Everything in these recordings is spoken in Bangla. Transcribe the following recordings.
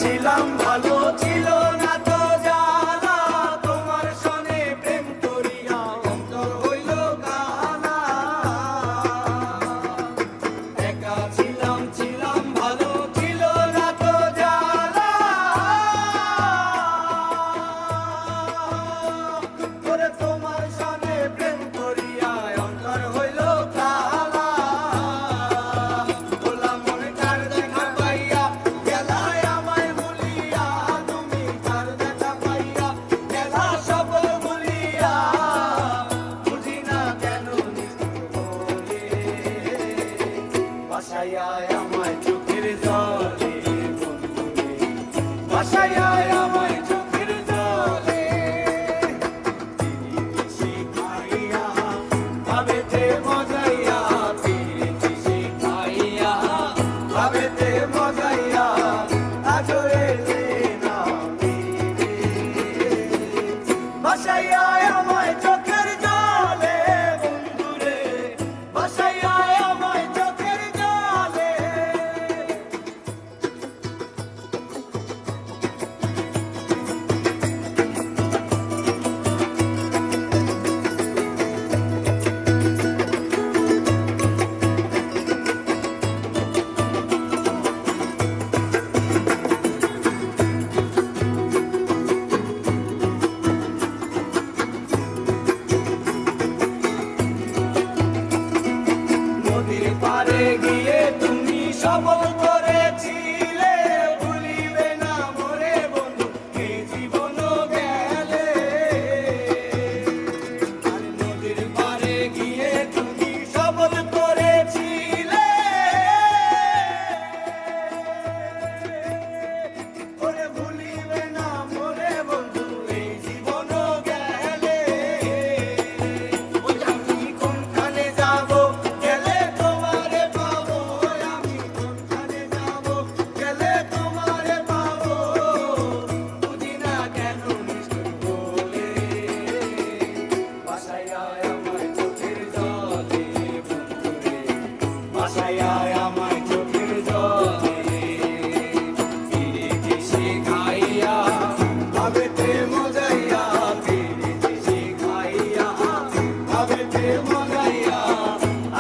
ছিলাম ভালো ছিল না তো জানা তোমার সনে প্রেম করিয়া অন্তর হইল কানা একা ছিলাম ভালো ছিল না তো জানা ওরে তোমার সনে প্রেম করিয়া অন্তর হইল কানা ভোলা মন কার দেখা পাইয়া গেলায় আমায় ভুলিয়া তুমি কার দেখা পাইয়া গেলা সব ভুলিয়া বুঝি না কেন বলে বাসায় আমায় চোখের জলে বন্ধুরে বাসায় আমায় চোখের জলে পিরিতি শিখাইয়া ভাবেতে মজাইয়া পিরিতি শিখাইয়া ভাবেতে মজাইয়া আজো এলে না ফিরে বাসায় আমায় চোখের জলে বন্ধুরে বাসায় আমায় চোখের জলে নদীর পাড়ে গিয়ে তুমি শপথ করেছিলে ভুলিবে না মোরে বন্ধু এই জীবন গেলে আর নদীর পাড়ে গিয়ে তুমি শপথ করেছিলে ওরে ভুলিবে না মোরে বন্ধু এই জীবন গেলে ওই আমি কোনখানে যাব গেলে তোমারে পাবো আমি কোনখানে যাব গেলে তোমারে পাবো বুঝি না কেন নিষ্ঠুর বলে বাসায় আমায় চোখের জলে বন্ধুরে বাসায় আমায় চোখের জলে পিরিতি শিখাইয়া ভাবেতে মজাইয়া পিরিতি শিখাইয়া ভাবেতে মজাইয়া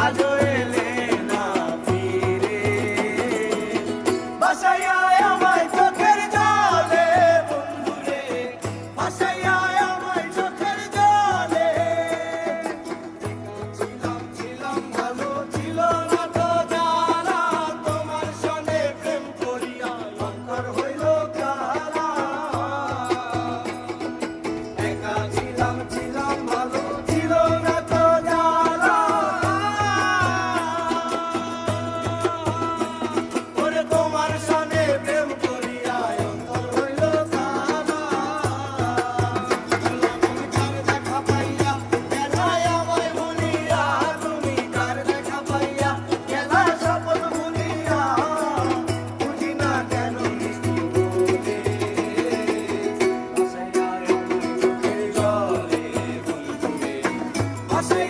আজো এলে না ফিরে বাসায় আমায় চোখের জলে বন্ধুরে বাসায় আমায় চোখের জলে ছিলাম ভালো ছিল না তো জানা তোমার সনে প্রেম করিয়া অন্তর হইল কানা একা ছিলাম ভালো ছিল না তো জানা ওরে তোমার সনে প্রেম করিয়া অন্তর হইল কানা ভোলা মন কার দেখা পাইয়া গেলায় আমায় ভুলিয়া তুমি কার দেখা পাইয়া গেলা শপথ ভুলিয়া বুঝি না কেন মিষ্টি বলে বাসায় আমায় চোখের জলে বন্ধুরে বাসায়